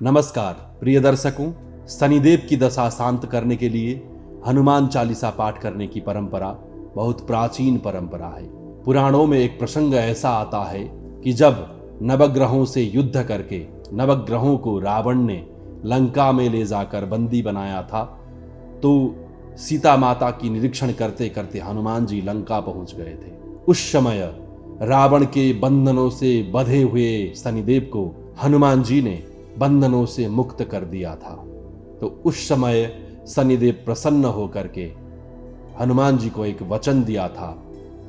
नमस्कार प्रिय दर्शकों, शनिदेव की दशा शांत करने के लिए हनुमान चालीसा पाठ करने की परंपरा बहुत प्राचीन परंपरा है। पुराणों में एक प्रसंग ऐसा आता है कि जब नवग्रहों से युद्ध करके नवग्रहों को रावण ने लंका में ले जाकर बंदी बनाया था, तो सीता माता की निरीक्षण करते करते हनुमान जी लंका पहुंच गए थे। उस समय रावण के बंधनों से बंधे हुए शनिदेव को हनुमान जी ने बंधनों से मुक्त कर दिया था। तो उस समय शनिदेव प्रसन्न होकर के हनुमान जी को एक वचन दिया था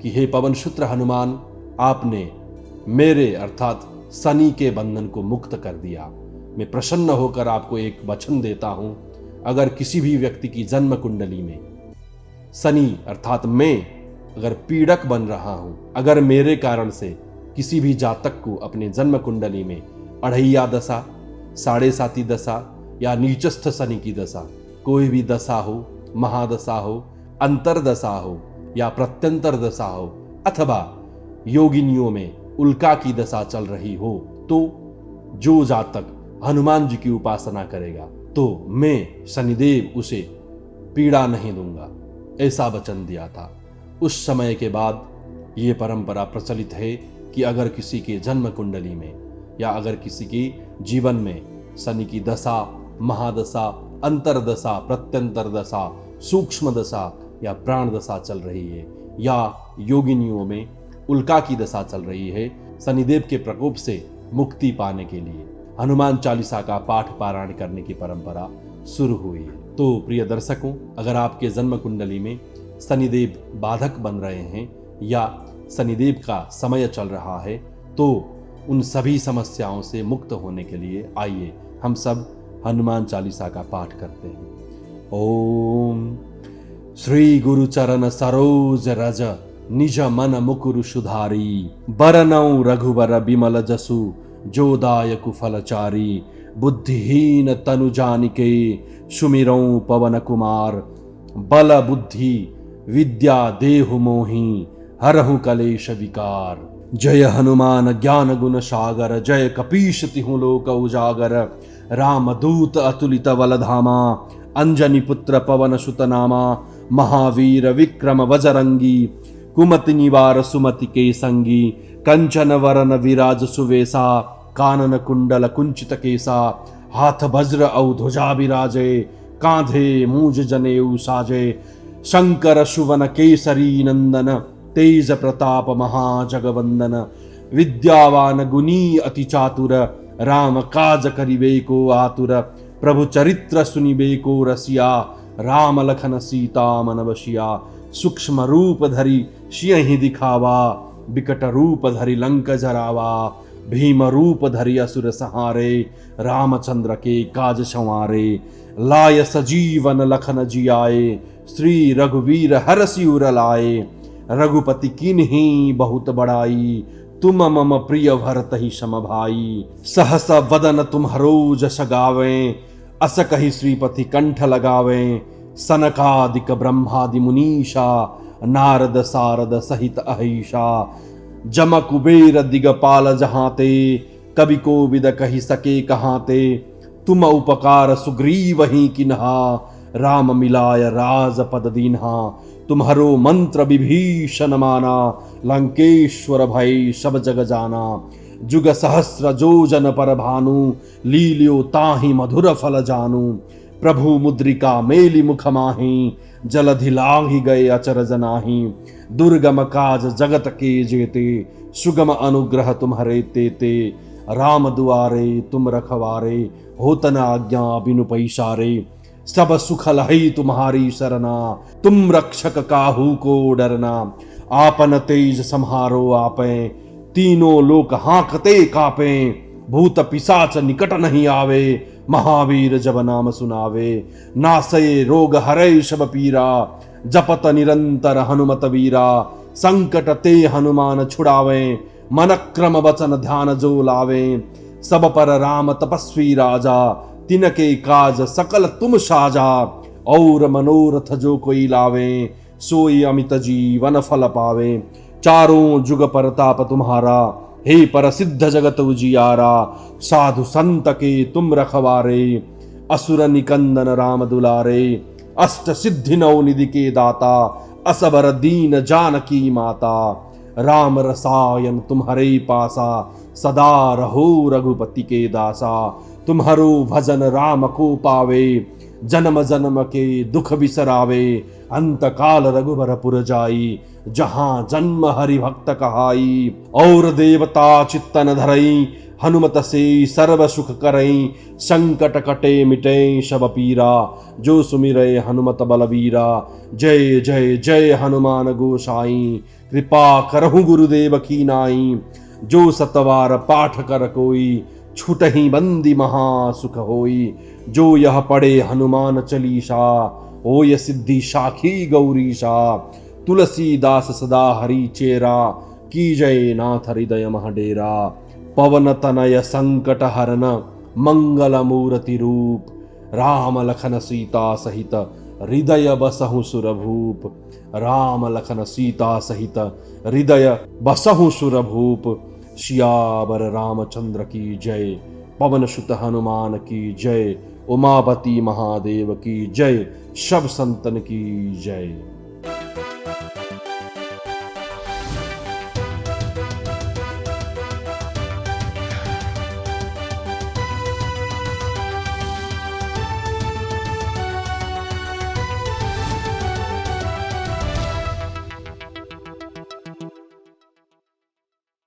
कि हे पवनसूत्र हनुमान, आपने मेरे अर्थात शनि के बंधन को मुक्त कर दिया। मैं प्रसन्न होकर आपको एक वचन देता हूं, अगर किसी भी व्यक्ति की जन्म कुंडली में शनि अर्थात मैं अगर पीड़क बन रहा हूं, अगर मेरे कारण से किसी भी जातक को अपने जन्म कुंडली में अढ़ैया दशा, साढ़े साती दशा या नीचस्थ शनि की दशा, कोई भी दशा हो, महादशा हो, अंतरदशा हो या प्रत्यंतर दशा हो, अथवा योगिनियों में उल्का की दशा चल रही हो, तो जो जातक हनुमान जी की उपासना करेगा तो मैं शनिदेव उसे पीड़ा नहीं दूंगा, ऐसा वचन दिया था। उस समय के बाद ये परंपरा प्रचलित है कि अगर किसी के जन्म कुंडली में या अगर किसी के जीवन में शनि की दशा, महादशा, अंतरदशा, प्रत्यंतर दशा, सूक्ष्म दशा या प्राण दशा चल रही है या योगिनियों में उल्का की दशा चल रही है, शनिदेव के प्रकोप से मुक्ति पाने के लिए हनुमान चालीसा का पाठ पारायण करने की परंपरा शुरू हुई है। तो प्रिय दर्शकों, अगर आपके जन्म कुंडली में शनिदेव बाधक बन रहे हैं या शनिदेव का समय चल रहा है, तो उन सभी समस्याओं से मुक्त होने के लिए आइए हम सब हनुमान चालीसा का पाठ करते हैं। ओम श्री गुरु चरण सरोज रज निज मन मुकुरु सुधारी, बरनौ रघुबर बिमल जसु जो दायकु फलचारी, बुद्धिहीन तनु जानिके सुमिरौ पवन कुमार, बल बुद्धि विद्या देहु मोहि हरहु कलेश विकार। जय हनुमान ज्ञान गुण सागर, जय कपीश तिहु लोक उजागर, राम दूत अतुलित बलधामा, अंजनी पुत्र पवन सुत नामा, महावीर विक्रम बजरंगी, कुमति निवार सुमति के संगी, कंचन वरन विराज सुवेशा, कानन कुंडल कुंचित केसा, हाथ वज्र औ ध्वजा विराजे, कांधे मूज जनेऊ साजे, शंकर सुवन केसरी नंदन, तेज प्रताप महाजगवंदन, विद्यावान गुणी अति चातुर, राम काज करिबे को आतुर, प्रभु चरित्र सुनिबे को रसिया, राम लखन सीता मन बसिया, सूक्ष्म रूप धरि सियहि दिखावा, विकट रूप धरि लंक जरावा, भीम रूप धरि असुर सहारे, रामचंद्र के काज संवारे, लाय सजीवन लखन जियाए, श्री रघुवीर हरषि उर लाए, रघुपति कीन्ही बहुत बड़ाई, तुम मम प्रिय भरत ही सम भाई, सहस वदन तुम्हरो जस गावें, अस कहि श्रीपति कंठ लगावें, सनकादिक ब्रह्मादि मुनीषा, नारद सारद सहित अहिषा, जम कुबेर दिगपाल जहाते, कवि कोविद कहि सके कहाते, तुम उपकार सुग्रीव ही किन्हा, राम मिलाय राजपद दीन्हा, तुम्हारो मंत्र विभीषण माना, लंकेश्वर भय सब जग जाना, जुग सहस्र जोजन पर भानु, लील्यो ताहि मधुर फल जानू, प्रभु मुद्रिका मेलि मुख माहि, जलधि लांघि गए अचरज नाही, दुर्गम काज जगत के जेते, सुगम अनुग्रह तुम्हारे तेते, राम दुआरे तुम रखवारे, होतन आज्ञा बिनु पैसारे, सब सुख लहई तुम्हारी सरना, तुम रक्षक काहू को डरना, आपन तेज सम्हारो आपे, तीनों लोक हाँकते कापे, भूत पिशाच निकट नहीं आवे, महावीर जब नाम सुनावे, नासये रोग हरै सब पीरा, जपत निरंतर हनुमत वीरा, संकट ते हनुमान छुड़ावे, मन क्रम वचन ध्यान जो लावे, सब पर राम तपस्वी राजा, तिनके काज सकल तुम साजा, और मनोरथ जो कोई लावे, सोई अमित जीवन फल पावे, चारों जुग परताप तुम्हारा, हे परसिद्ध जगत उजियारा, साधु संत के तुम रखवारे, असुर निकंदन राम दुलारे, अष्ट सिद्धि नौ निधि के दाता, असबर दीन जानकी माता, राम रसायन तुम्हारे पासा, सदा रहो रघुपति के दासा, तुम्हारो भजन राम को पावे, जन्म जन्म के दुख बिसरावे, अंत काल रघुबर पुर जाई, जहां जन्म हरि भक्त कहाई, और देवता चित्तन धरई, हनुमत से सर्व सुख करई, संकट कटे मिटे सब पीरा, जो सुमिरै हनुमत बलबीरा, जय जय जय हनुमान गोसाई, कृपा करहु गुरुदेव की नाई, जो सतवार पाठ कर कोई, छुटहि बंदी महा सुख होई, जो यह पढ़े हनुमान चालीसा, होय सिद्धि साखी गौरीशा, तुलसीदास सदा हरि चेरा, की जय नाथ हृदय महडेरा, पवन तनय संकट हरन, मंगल मूर्ति रूप, राम लखन सीता सहित हृदय बसहु सुरभूप, राम लखन सीता सहित हृदय बसहु सुरभूप, सियावर रामचंद्र की जय, पवन सुत हनुमान की जय, उमापति महादेव की जय, सब संतन की जय।